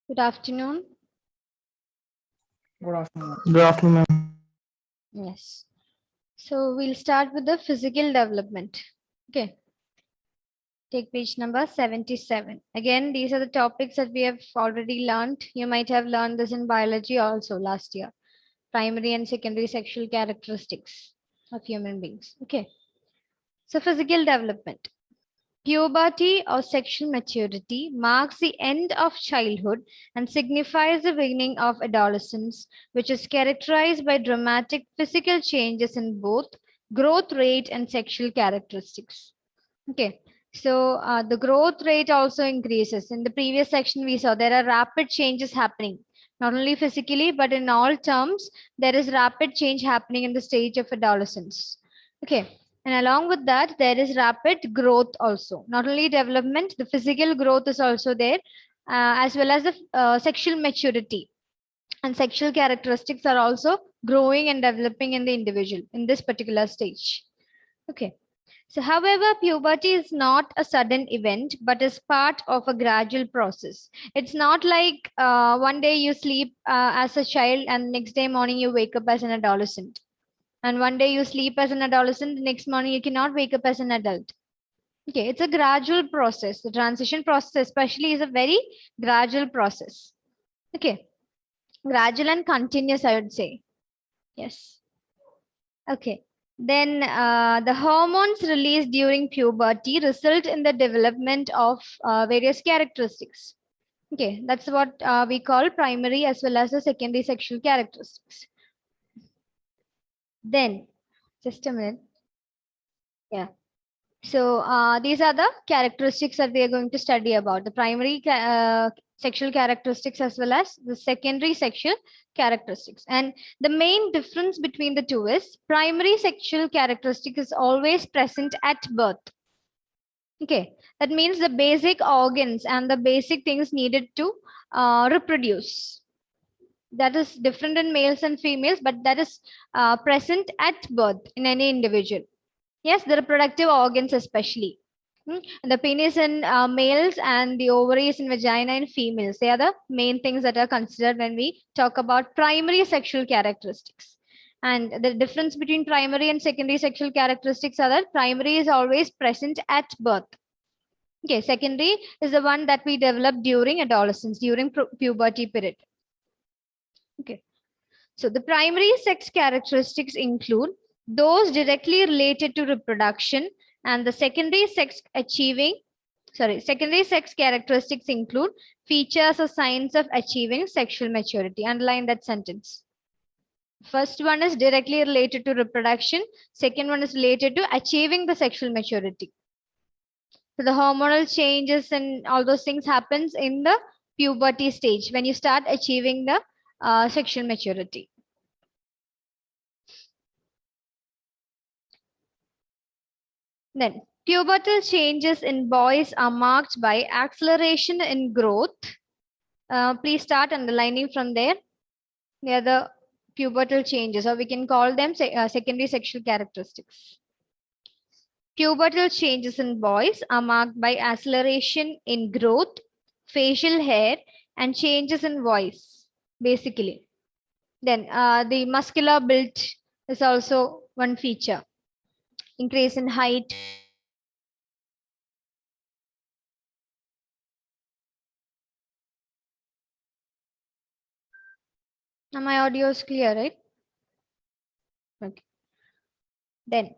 Good afternoon. Good afternoon. Good afternoon, ma'am. Yes. So we'll start with the physical development. Okay. Take page number 77. Again, these are the topics that we have already learned. You might have learned this in biology also last year. Primary and secondary sexual characteristics of human beings. Okay. So physical development. Puberty or sexual maturity marks the end of childhood and signifies the beginning of adolescence, which is characterized by dramatic physical changes in both growth rate and sexual characteristics. Okay, so the growth rate also increases. In the previous section, we saw there are rapid changes happening, not only physically, but in all terms, there is rapid change happening in the stage of adolescence. Okay, and along with that, there is rapid growth also. Not only development, the physical growth is also there, as well as the sexual maturity and sexual characteristics are also growing and developing in the individual in this particular stage. Okay. So, however, puberty is not a sudden event, but is part of a gradual process. It's not like one day you sleep as a child and next day morning you wake up as an adolescent. And one day you sleep as an adolescent, the next morning you cannot wake up as an adult. Okay, it's a gradual process. The transition process, especially, is a very gradual process. Okay, gradual and continuous, I would say. Yes. Okay. Then the hormones released during puberty result in the development of various characteristics. Okay, that's what we call primary as well as the secondary sexual characteristics. Then, just a minute. Yeah. So these are the characteristics that we are going to study about the primary sexual characteristics as well as the secondary sexual characteristics. And the main difference between the two is primary sexual characteristic is always present at birth. Okay, that means the basic organs and the basic things needed to reproduce. That is different in males and females, but that is present at birth in any individual. Yes, the reproductive organs especially. And the penis in males and the ovaries and vagina in females. They are the main things that are considered when we talk about primary sexual characteristics. And the difference between primary and secondary sexual characteristics are that primary is always present at birth. Okay, secondary is the one that we develop during adolescence, during puberty period. Okay, so the primary sex characteristics include those directly related to reproduction, and the secondary sex characteristics include features or signs of achieving sexual maturity. Underline that sentence. First one is directly related to reproduction. Second one is related to achieving the sexual maturity. So the hormonal changes and all those things happens in the puberty stage when you start achieving the sexual maturity. Then pubertal changes in boys are marked by acceleration in growth. Please start underlining from there. They are the pubertal changes, or we can call them secondary sexual characteristics. Pubertal changes in boys are marked by acceleration in growth, facial hair, and changes in voice, basically. Then the muscular build is also one feature. Increase in height. Now my audio is clear, right? Okay. Then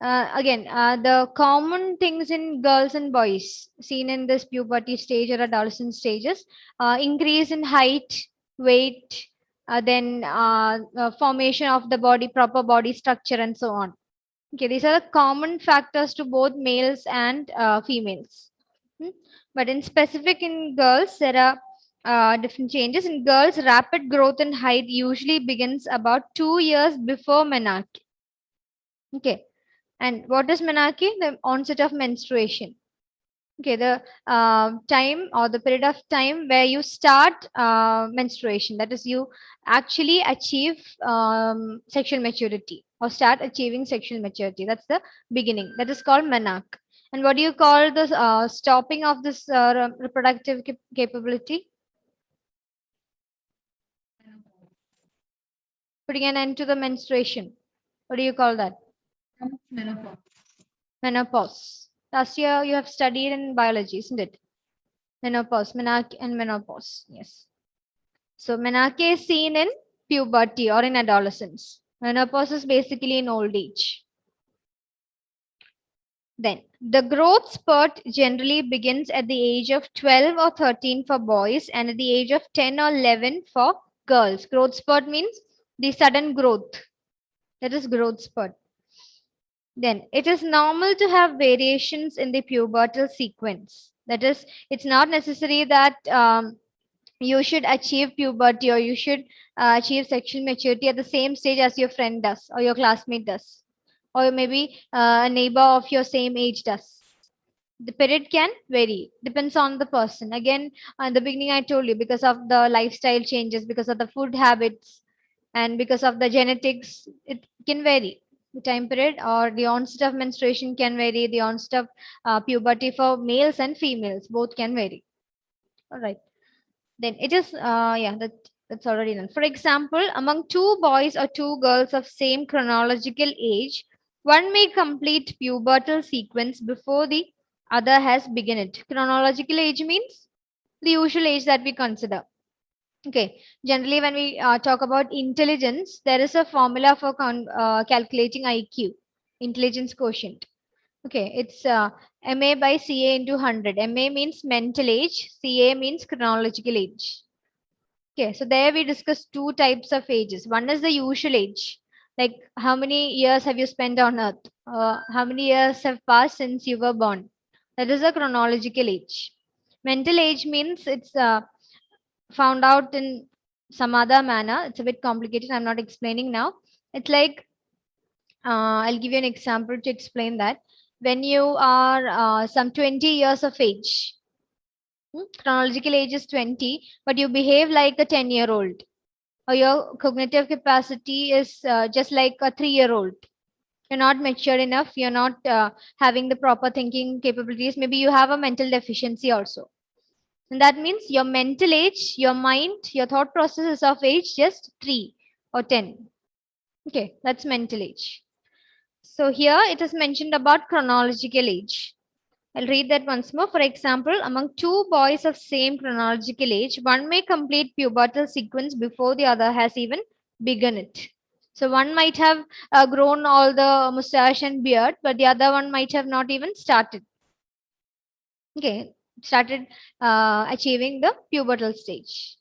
again, the common things in girls and boys seen in this puberty stage or adolescent stages, increase in height, weight, then formation of the body, proper body structure, and so on. Okay, these are the common factors to both males and females. But in specific in girls, there are different changes. In girls, rapid growth in height usually begins about 2 years before menarche. Okay. And what is menarche? The onset of menstruation. Okay, the time or the period of time where you start menstruation. That is, you actually achieve sexual maturity or start achieving sexual maturity. That's the beginning. That is called menarche. And what do you call the stopping of this reproductive capability? putting an end to the menstruation. What do you call that? Menopause. Menopause. Last year you have studied in biology, isn't it? Menopause, menarche and menopause. Yes. So menarche is seen in puberty or in adolescence. Menopause is basically in old age. Then the growth spurt generally begins at the age of 12 or 13 for boys and at the age of 10 or 11 for girls. Growth spurt means the sudden growth. That is growth spurt. Then it is normal to have variations in the pubertal sequence. That is, it's not necessary that you should achieve puberty or you should achieve sexual maturity at the same stage as your friend does or your classmate does or maybe a neighbor of your same age does. The period can vary, depends on the person. Again, in the beginning I told you, because of the lifestyle changes, because of the food habits and because of the genetics, it can vary. The time period or the onset of menstruation can vary. The onset of puberty for males and females both can vary. All right. Then it is yeah, that's already done. For example, among two boys or two girls of same chronological age, one may complete pubertal sequence before the other has begun it. Chronological age means the usual age that we consider. Okay, generally when we talk about intelligence, there is a formula for calculating IQ, intelligence quotient. Okay, it's MA by CA into 100. MA means mental age, CA means chronological age. Okay, so there we discussed two types of ages. One is the usual age, like how many years have you spent on earth? How many years have passed since you were born? That is a chronological age. Mental age means it's found out in some other manner. It's a bit complicated. I'm not explaining now. It's like, I'll give you an example to explain that. When you are some 20 years of age, chronological age is 20, but you behave like a 10-year-old, or your cognitive capacity is just like a 3-year-old. You're not mature enough. You're not having the proper thinking capabilities. Maybe you have a mental deficiency also. And that means your mental age, your mind, your thought process is of age just 3 or 10. Okay, that's mental age. So here it is mentioned about chronological age. I'll read that once more. For example, among two boys of same chronological age, one may complete pubertal sequence before the other has even begun it. So one might have grown all the mustache and beard, but the other one might have not even started. Okay, started achieving the pubertal stage.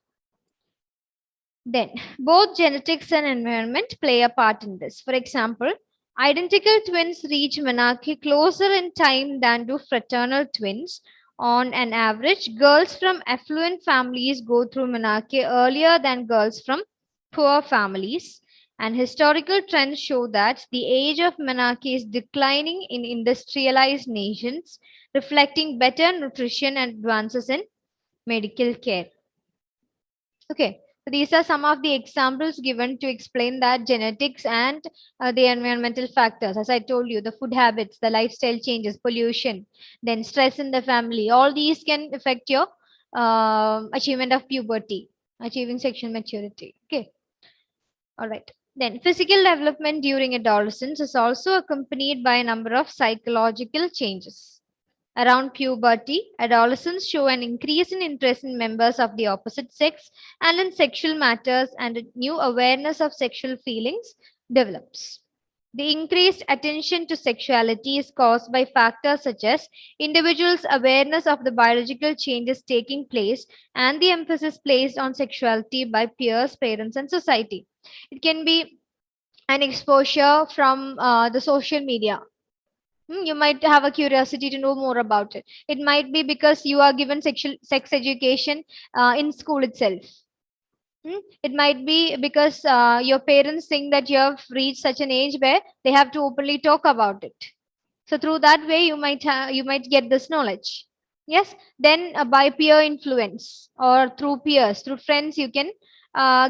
Then, both genetics and environment play a part in this. For example, identical twins reach menarche closer in time than do fraternal twins. On an average, girls from affluent families go through menarche earlier than girls from poor families. And historical trends show that the age of menarche is declining in industrialized nations, reflecting better nutrition and advances in medical care. Okay, so these are some of the examples given to explain that genetics and the environmental factors. As I told you, the food habits, the lifestyle changes, pollution, then stress in the family, all these can affect your achievement of puberty, achieving sexual maturity. Okay, all right. Then physical development during adolescence is also accompanied by a number of psychological changes. Around puberty, adolescents show an increase in interest in members of the opposite sex and in sexual matters, and a new awareness of sexual feelings develops. The increased attention to sexuality is caused by factors such as individuals' awareness of the biological changes taking place and the emphasis placed on sexuality by peers, parents, and society. It can be an exposure from the social media. You might have a curiosity to know more about it. It might be because you are given sex education in school itself. It might be because your parents think that you have reached such an age where they have to openly talk about it. So through that way, you might get this knowledge. Yes. Then by peer influence or through peers, through friends, you can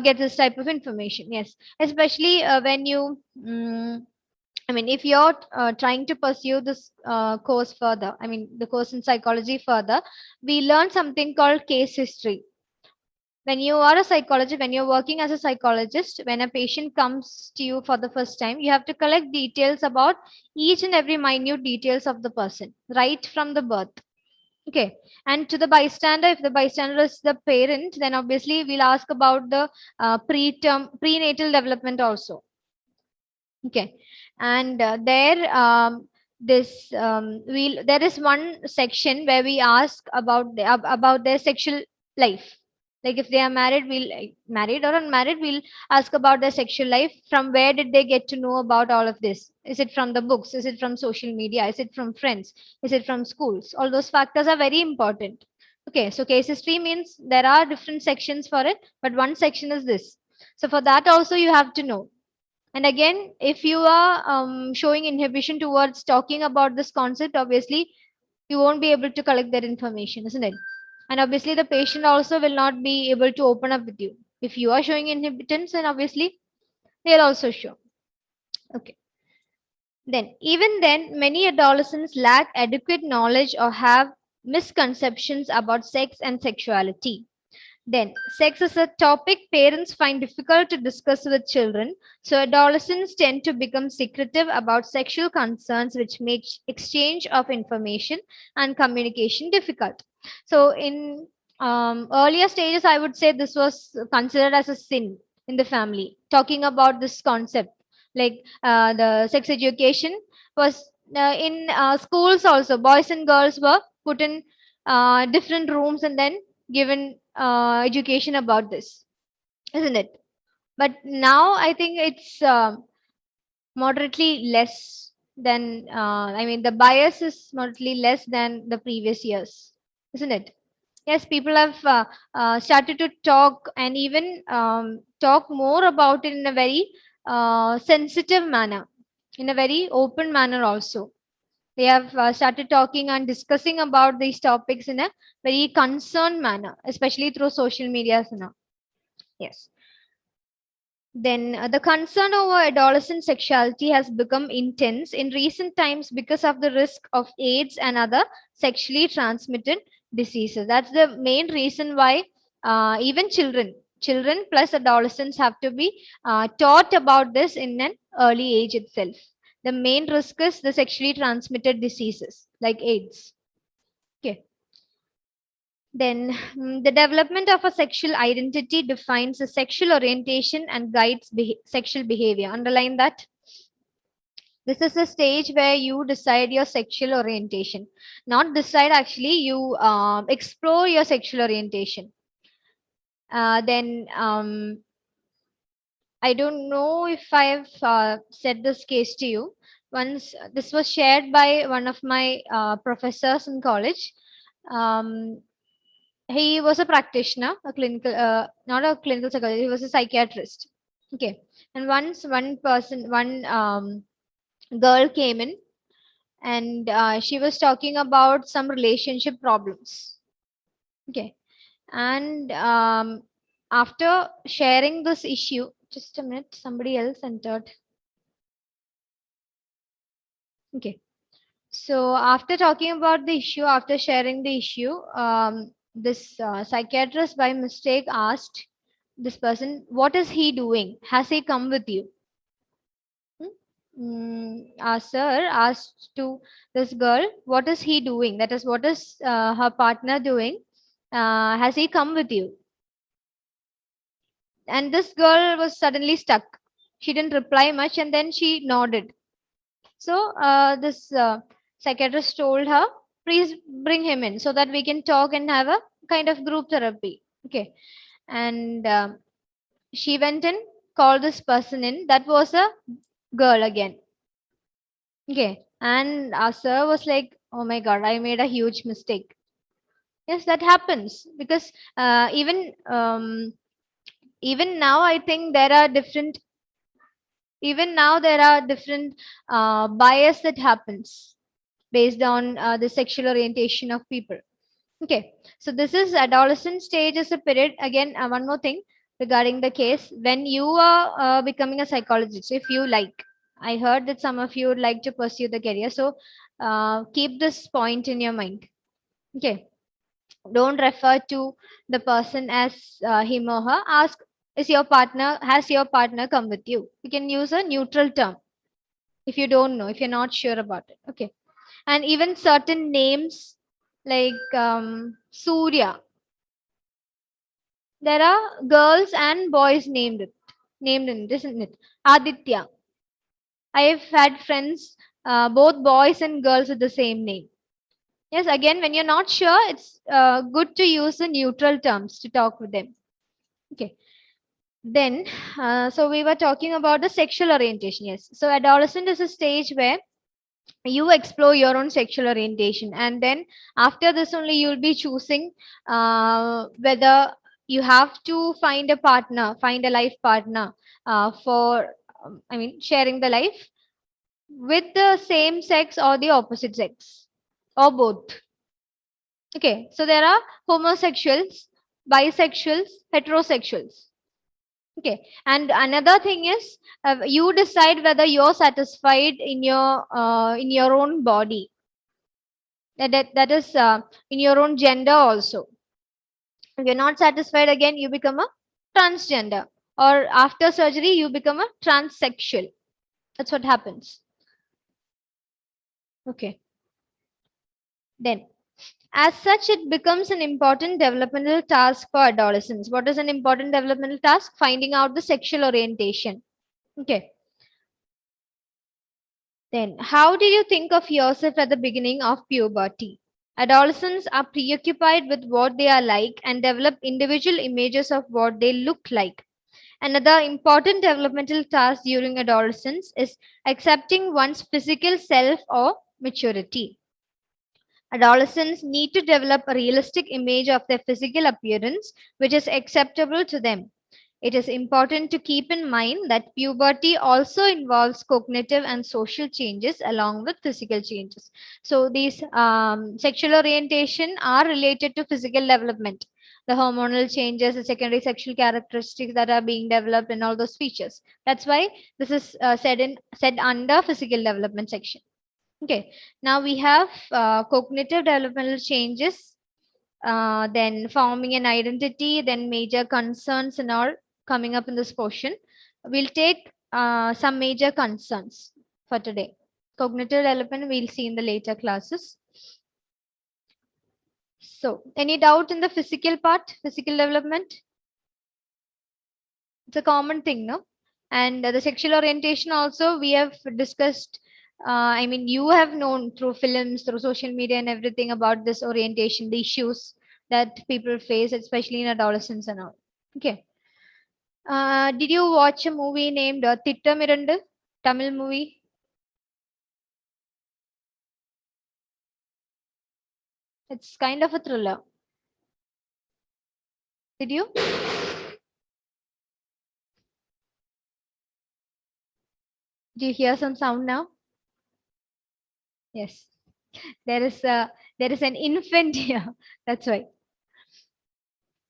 get this type of information. Yes, especially when you. I mean, if you're trying to pursue this course further, I mean, the course in psychology further, we learn something called case history. when you are a psychologist, when you're working as a psychologist, when a patient comes to you for the first time, you have to collect details about each and every minute details of the person, right from the birth. Okay. And to the bystander, if the bystander is the parent, then obviously we'll ask about the prenatal development also. Okay. And there is one section where we ask about their sexual life. Like if they are married, married or unmarried, we'll ask about their sexual life. From where did they get to know about all of this? Is it from the books? Is it from social media? Is it from friends? Is it from schools? All those factors are very important. Okay, so case history means there are different sections for it, but one section is this. So for that also you have to know. And again, if you are showing inhibition towards talking about this concept, obviously you won't be able to collect that information, isn't it? And obviously the patient also will not be able to open up with you. If you are showing inhibitants, then obviously they'll also show. Okay. Even then, many adolescents lack adequate knowledge or have misconceptions about sex and sexuality. Then, sex is a topic parents find difficult to discuss with children, so adolescents tend to become secretive about sexual concerns, which makes exchange of information and communication difficult. So, in earlier stages, I would say this was considered as a sin in the family. Talking about this concept, like the sex education was in schools also, boys and girls were put in different rooms and then given education about this, isn't it? But now I think it's moderately less than, I mean, the bias is moderately less than the previous years, isn't it? Yes, people have started to talk and even talk more about it in a very sensitive manner, in a very open manner also. They have started talking and discussing about these topics in a very concerned manner, especially through social media now. Yes. Then the concern over adolescent sexuality has become intense in recent times because of the risk of AIDS and other sexually transmitted diseases. That's the main reason why even children plus adolescents have to be taught about this in an early age itself. The main risk is the sexually transmitted diseases like AIDS. Okay. Then the development of a sexual identity defines a sexual orientation and guides sexual behavior. Underline that. This is a stage where you decide your sexual orientation. Not decide, actually, you explore your sexual orientation. Then I don't know if I've said this case to you. Once this was shared by one of my professors in college. He was a practitioner, a clinical, not a clinical psychologist, he was a psychiatrist. Okay. And once one girl came in and she was talking about some relationship problems. Okay. And after sharing this issue, just a minute, somebody else entered. Okay. So after talking about the issue, after sharing the issue, this psychiatrist by mistake asked this person, what is he doing? Has he come with you? Sir asked to this girl, what is he doing? That is, what is her partner doing? Has he come with you? And this girl was suddenly stuck. She didn't reply much and then she nodded. So this psychiatrist told her, please bring him in so that we can talk and have a kind of group therapy. Okay. And she went and called this person in. That was a girl again. Okay. And our sir was like, oh my God, I made a huge mistake. Yes, that happens because even now, I think there are different bias that happens based on the sexual orientation of people. Okay, so this is adolescent stage is a period. Again, one more thing regarding the case, when you are becoming a psychologist, if you like, I heard that some of you would like to pursue the career, so keep this point in your mind. Okay, Don't refer to the person as him or her. Ask, has your partner come with you? You can use a neutral term if you don't know, if you're not sure about it. Okay. And even certain names like Surya, there are girls and boys named in this, isn't it? Aditya. I've had friends, both boys and girls with the same name. Yes, again, when you're not sure, it's good to use the neutral terms to talk with them. Okay. Then, so we were talking about the sexual orientation. Yes. So adolescent is a stage where you explore your own sexual orientation, and then after this only you'll be choosing whether you have to find a life partner for, I mean, sharing the life with the same sex or the opposite sex or both. Okay, so there are homosexuals, bisexuals, heterosexuals. Okay, and another thing is you decide whether you're satisfied in your own body. That is in your own gender also. If you're not satisfied, again you become a transgender, or after surgery you become a transsexual. That's what happens. Okay. Then, as such, it becomes an important developmental task for adolescents. What is an important developmental task? Finding out the sexual orientation. Okay. Then, how did you think of yourself at the beginning of puberty? Adolescents are preoccupied with what they are like and develop individual images of what they look like. Another important developmental task during adolescence is accepting one's physical self or maturity. Adolescents need to develop a realistic image of their physical appearance which is acceptable to them. It is important to keep in mind that puberty also involves cognitive and social changes along with physical changes. So, these sexual orientation are related to physical development, the hormonal changes, the secondary sexual characteristics that are being developed, and all those features. That's why this is said under physical development section. Okay, now we have cognitive developmental changes, then forming an identity, then major concerns and all coming up in this portion. We'll take some major concerns for today. Cognitive development we'll see in the later classes. So, any doubt in the physical part, physical development? It's a common thing, no? And the sexual orientation also we have discussed. I mean, you have known through films, through social media, and everything about this orientation, the issues that people face, especially in adolescence and all. Okay. Did you watch a movie named Tittamirandu? Tamil movie? It's kind of a thriller. Did you? Do you hear some sound now? Yes. There is an infant here. That's why.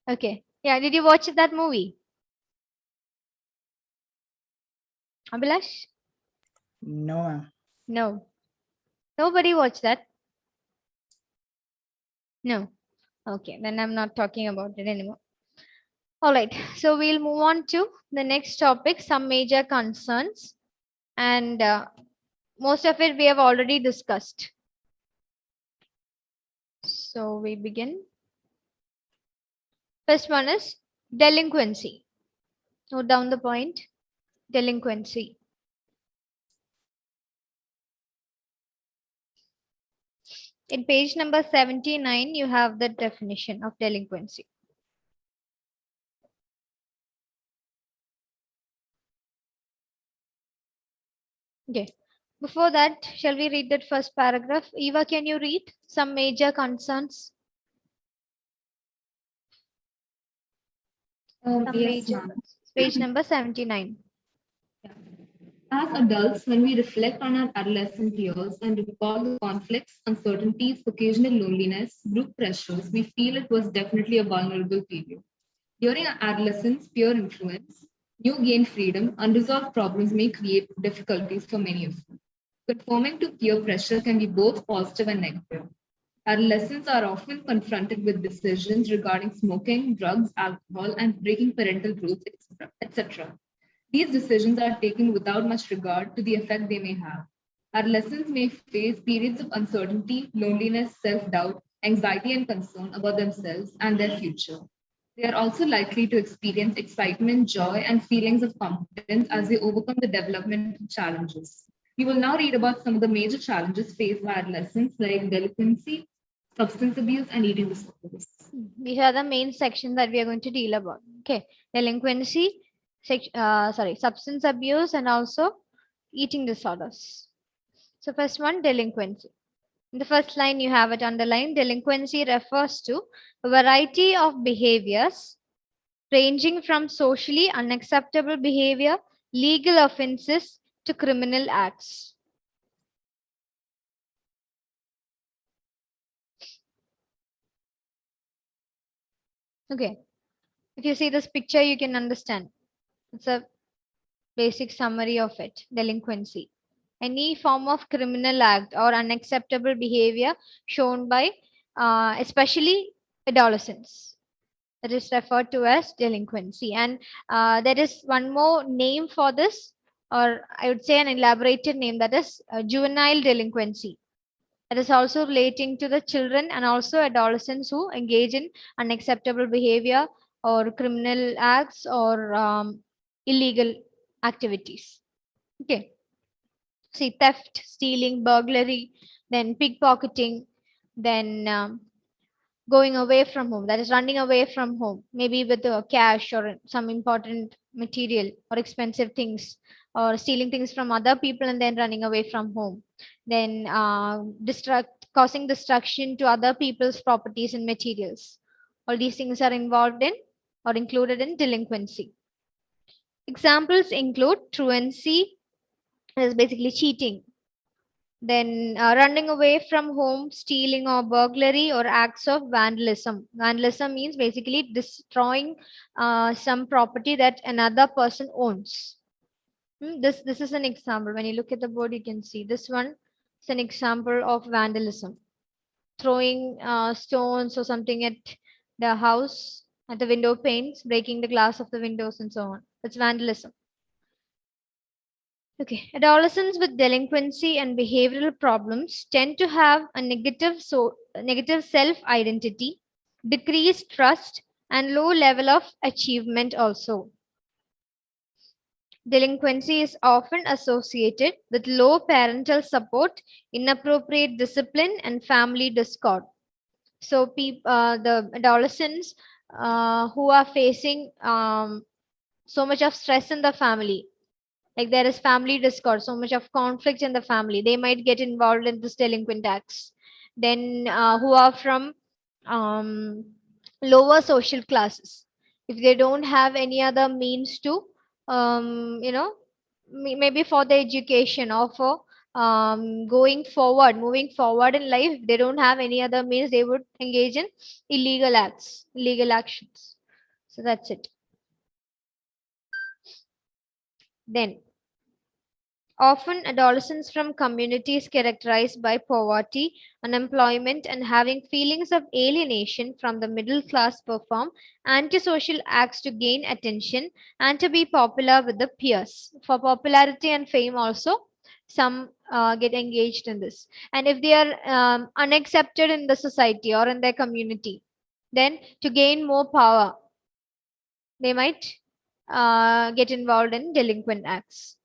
Okay. Yeah. Did you watch that movie? Abhilash? No, ma'am. No. Nobody watched that. No. Okay. Then I'm not talking about it anymore. All right. So we'll move on to the next topic, some major concerns. And most of it we have already discussed. So we begin. First one is delinquency. Note down the point. Delinquency. In page number 79, you have the definition of delinquency. Okay. Before that, shall we read that first paragraph? Eva, can you read some major concerns? Some Yes, major ma'am. concerns. Page number 79. As adults, when we reflect on our adolescent years and recall the conflicts, uncertainties, occasional loneliness, group pressures, we feel it was definitely a vulnerable period. During our adolescence, peer influence, new gained freedom, unresolved problems may create difficulties for many of them. Conforming to peer pressure can be both positive and negative. Adolescents are often confronted with decisions regarding smoking, drugs, alcohol, and breaking parental rules, etc. These decisions are taken without much regard to the effect they may have. Adolescents may face periods of uncertainty, loneliness, self doubt, anxiety, and concern about themselves and their future. They are also likely to experience excitement, joy, and feelings of confidence as they overcome the developmental challenges. We will now read about some of the major challenges faced by adolescents, like delinquency, substance abuse, and eating disorders. These are the main sections that we are going to deal about. Okay, delinquency, substance abuse, and also eating disorders. So first one, delinquency. In the first line, you have it underlined. Delinquency refers to a variety of behaviors ranging from socially unacceptable behavior, legal offenses, to criminal acts. Okay, if you see this picture, you can understand. It's a basic summary of it. Delinquency. Any form of criminal act or unacceptable behavior shown by especially adolescents. That is referred to as delinquency. And there is one more name for this, or I would say an elaborated name, that is juvenile delinquency. That is also relating to the children and also adolescents who engage in unacceptable behavior or criminal acts or illegal activities. Okay. See, theft, stealing, burglary, then pickpocketing, then going away from home, that is running away from home, maybe with cash or some important material or expensive things, or stealing things from other people and then running away from home, then causing destruction to other people's properties and materials. All these things are involved in or included in delinquency. Examples include truancy, that is basically cheating, then running away from home, stealing or burglary, or acts of vandalism. Vandalism means basically destroying some property that another person owns. This is an example. When you look at the board, you can see this one is an example of vandalism. Throwing stones or something at the house, at the window panes, breaking the glass of the windows and so on. That's vandalism. Okay, adolescents with delinquency and behavioral problems tend to have a negative self-identity, decreased trust, and low level of achievement also. Delinquency is often associated with low parental support, inappropriate discipline, and family discord. So the adolescents who are facing so much of stress in the family, like there is family discord, so much of conflict in the family, they might get involved in this delinquent acts. Then who are from lower social classes, if they don't have any other means to maybe for the education or for moving forward in life, they don't have any other means, they would engage in illegal actions. So that's it. Then often, adolescents from communities characterized by poverty, unemployment, and having feelings of alienation from the middle class perform antisocial acts to gain attention and to be popular with the peers. For popularity and fame, also, some get engaged in this. And if they are unaccepted in the society or in their community, then to gain more power, they might get involved in delinquent acts.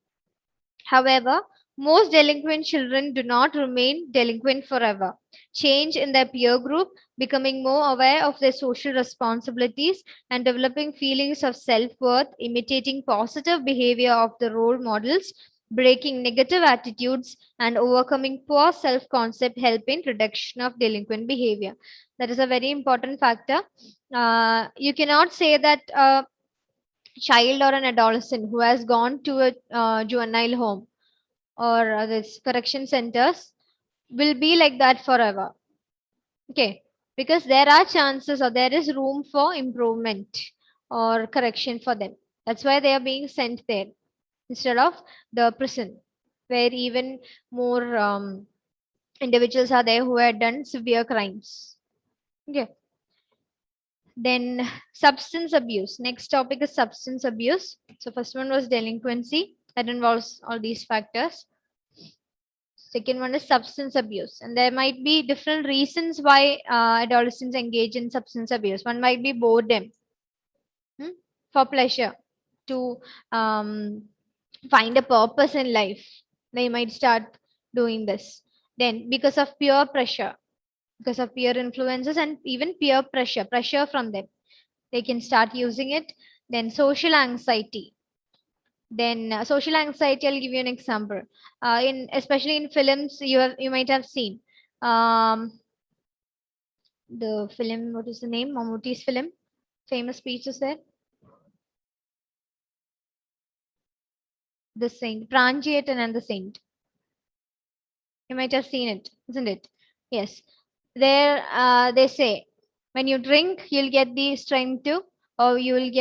However, most delinquent children do not remain delinquent forever. Change in their peer group, becoming more aware of their social responsibilities, and developing feelings of self worth, imitating positive behavior of the role models, breaking negative attitudes, and overcoming poor self concept help in reduction of delinquent behavior. That is a very important factor. You cannot say that a child or an adolescent who has gone to a juvenile home or this correction centers will be like that forever. Okay, because there are chances or there is room for improvement or correction for them. That's why they are being sent there instead of the prison, where even more individuals are there who had done severe crimes. Okay. Then substance abuse. Next topic is substance abuse. So first one was delinquency, that involves all these factors. Second one is substance abuse, and there might be different reasons why adolescents engage in substance abuse. One might be boredom, for pleasure, to find a purpose in life. They might start doing this. Then because of peer pressure, because of peer influences and even peer pressure from them, they can start using it. Then social anxiety. Then social anxiety, I'll give you an example. In especially in films, you might have seen the film. What is the name? Mammootty's film. Famous speech is there. The Saint, Pranjiyatan and the Saint. You might have seen it, isn't it? Yes. There, they say when you drink, you'll get the strength to, or you'll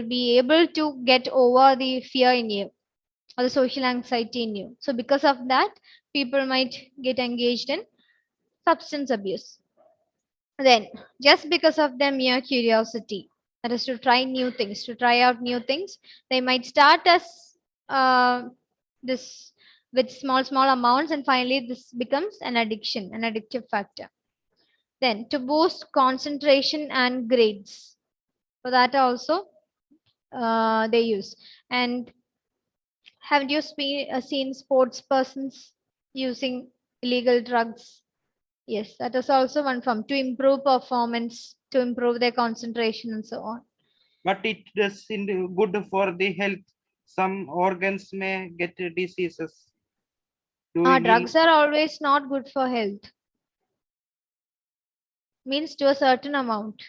be able to get over the fear in you or the social anxiety in you. So because of that, people might get engaged in substance abuse. Then, just because of their mere curiosity, that is to try new things, to try out new things, they might start as this with small amounts, and finally this becomes an addiction, an addictive factor. Then to boost concentration and grades, for that also they use. And haven't you seen sports persons using illegal drugs? Yes, that is also one form to improve performance, to improve their concentration and so on. But it isn't good for the health. Some organs may get diseases. Drugs are always not good for health. Means to a certain amount.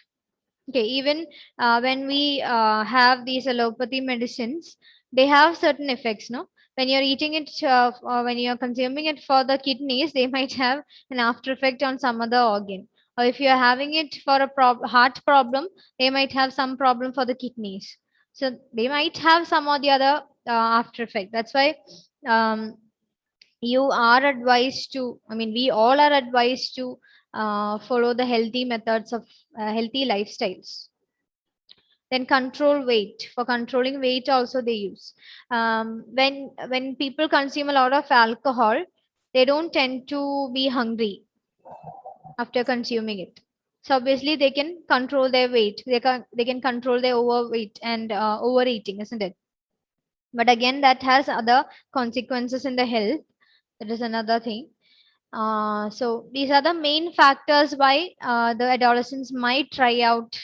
Okay, even when we have these allopathy medicines, they have certain effects, no? When you're eating it, or when you're consuming it for the kidneys, they might have an after effect on some other organ. Or if you're having it for a heart problem, they might have some problem for the kidneys. So they might have some or the other after effect. That's why you are advised to, I mean, we all are advised to follow the healthy methods of healthy lifestyles. Then control weight. For controlling weight also they use. When people consume a lot of alcohol, they don't tend to be hungry after consuming it. So obviously they can control their weight. They can control their overweight and overeating, isn't it? But again, that has other consequences in the health. That is another thing. So these are the main factors why the adolescents might try out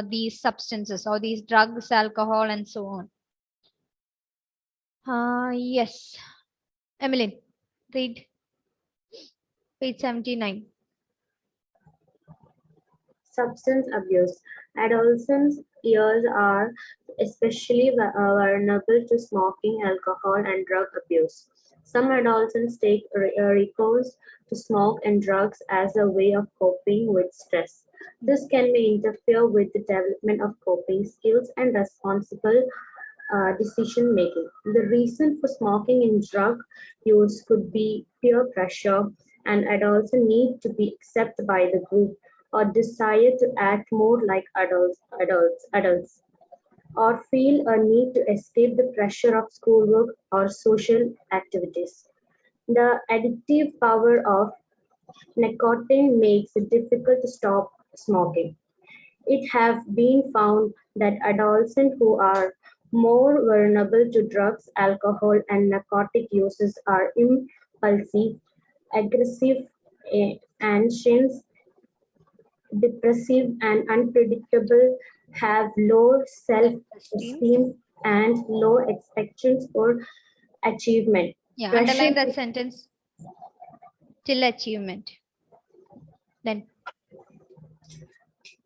these substances or these drugs, alcohol, and so on. Yes, Emmeline, read page 79. Substance abuse. Adolescents' years are especially vulnerable to smoking, alcohol, and drug abuse. Some adolescents take recourse to smoke and drugs as a way of coping with stress. This can may interfere with the development of coping skills and responsible decision making. The reason for smoking and drug use could be peer pressure, and adults need to be accepted by the group, or desire to act more like adults, or feel a need to escape the pressure of schoolwork or social activities. The addictive power of nicotine makes it difficult to stop smoking. It has been found that adolescents who are more vulnerable to drugs, alcohol, and narcotic uses are impulsive, aggressive, anxious, depressive, and unpredictable, have low self-esteem and low expectations for achievement. Yeah, Pressure underline that sentence. Till achievement. Then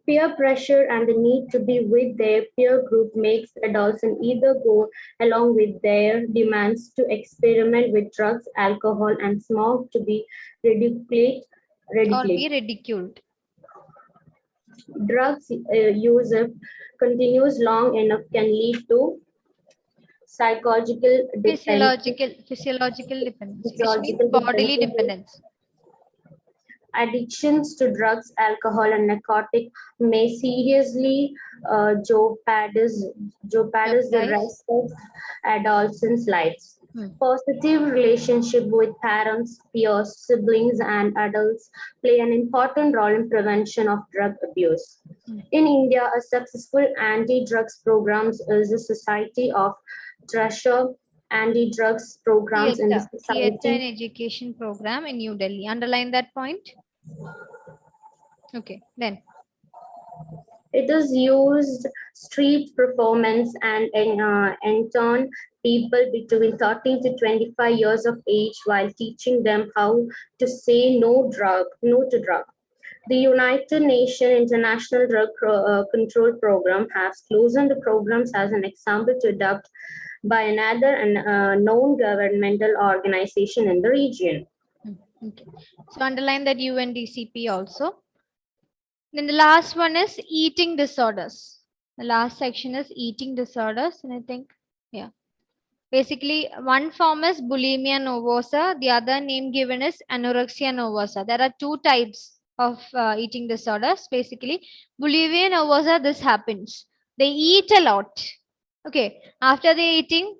Peer pressure and the need to be with their peer group makes adults and either go along with their demands to experiment with drugs, alcohol, and smoke to be ridiculed. or be ridiculed. Drugs use continues long enough can lead to psychological dependence. Physiological dependence, which means Physiological bodily dependence. dependence. Addictions to drugs, alcohol, and narcotic may seriously jeopardize the Jeopardize. rest of adolescents' lives. Hmm. Positive relationship with parents, peers, siblings, and adults play an important role in prevention of drug abuse. Hmm. In India, a successful anti-drugs programs is the Society of Treasure anti-drugs programs in the Theatre and society. education program in New Delhi. Underline that point. Okay, then. It is used street performance and intern people between 13 to 25 years of age while teaching them how to say no to drug. The United Nations International Drug Control Program has chosen the programs as an example to adopt by another known governmental organization in the region. Okay. So underline that UNDCP also. Then the last one is eating disorders. The last section is eating disorders, and I think, yeah. Basically, one form is bulimia nervosa. The other name given is anorexia nervosa. There are two types of eating disorders. Basically, bulimia nervosa, this happens. They eat a lot. Okay. After they eating,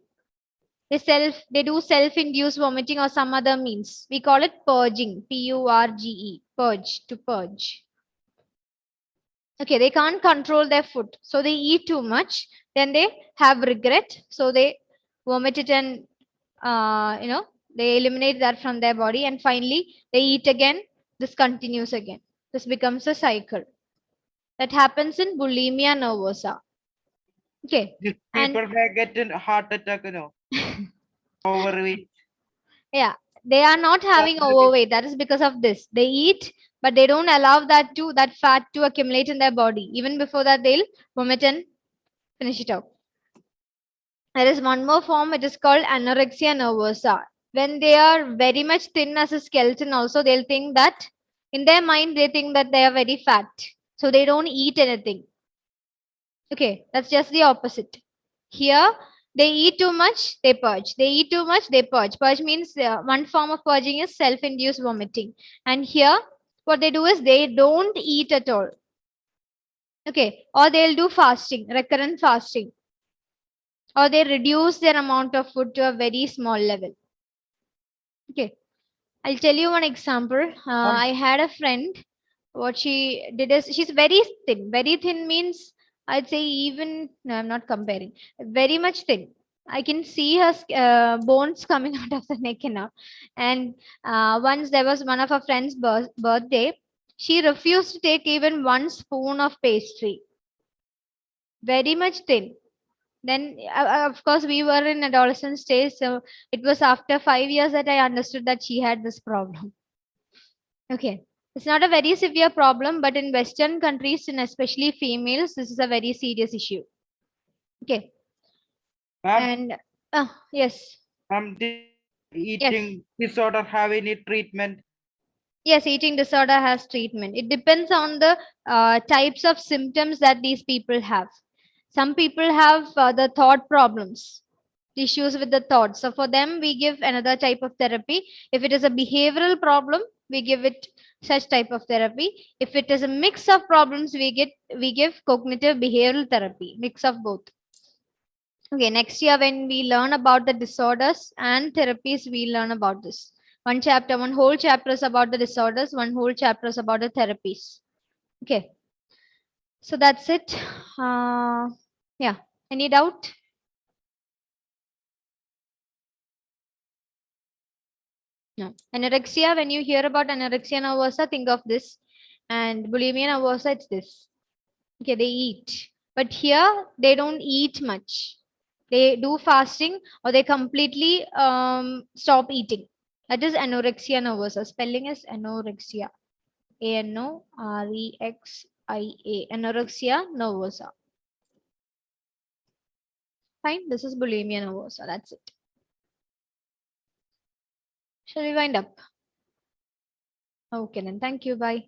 they do self-induced vomiting or some other means. We call it purging. Purge. Purge, to purge. Okay, they can't control their food, so they eat too much. Then they have regret, so they vomit it and they eliminate that from their body, and finally they eat again. This continues again. This becomes a cycle that happens in bulimia nervosa. Okay, These and people may get a heart attack, overweight. yeah, they are not having overweight. That is because of this. They eat, but they don't allow that fat to accumulate in their body. Even before that, they'll vomit and finish it out. There is one more form. It is called anorexia nervosa. When they are very much thin as a skeleton, also they'll think that in their mind they think that they are very fat, so they don't eat anything. Okay, that's just the opposite. Here, they eat too much, they purge. They eat too much, they purge. Purge means one form of purging is self-induced vomiting. And here, what they do is they don't eat at all. Okay, or they'll do fasting, recurrent fasting, or they reduce their amount of food to a very small level. Okay, I'll tell you one example. I had a friend. What she did is she's very thin. Very thin means I'd say even no, I'm not comparing. Very much thin. I can see her bones coming out of the neck and all. And once there was one of her friend's birthday, she refused to take even one spoon of pastry. Very much thin. Then of course we were in adolescent stage, so it was after 5 years that I understood that she had this problem. Okay, it's not a very severe problem, but in western countries and especially females, this is a very serious issue. Okay, Ma'am, and yes, did eating disorder have any treatment? yes, eating disorder has treatment. It depends on the types of symptoms that these people have. Some people have the thought problems, issues with the thoughts. So for them, we give another type of therapy. If it is a behavioral problem, we give it such type of therapy. If it is a mix of problems, we give cognitive behavioral therapy, mix of both. Okay, next year when we learn about the disorders and therapies, we learn about this. One whole chapter is about the disorders, one whole chapter is about the therapies. Okay, so that's it. Yeah, any doubt? No. Anorexia, when you hear about anorexia nervosa, think of this. And bulimia nervosa, it's this. Okay, they eat. But here, they don't eat much. They do fasting or they completely stop eating. That is anorexia nervosa. Spelling is anorexia. ANOREXIA. Anorexia nervosa. Fine. This is bulimia nervosa. That's it. Shall we wind up? Okay, then. Thank you. Bye.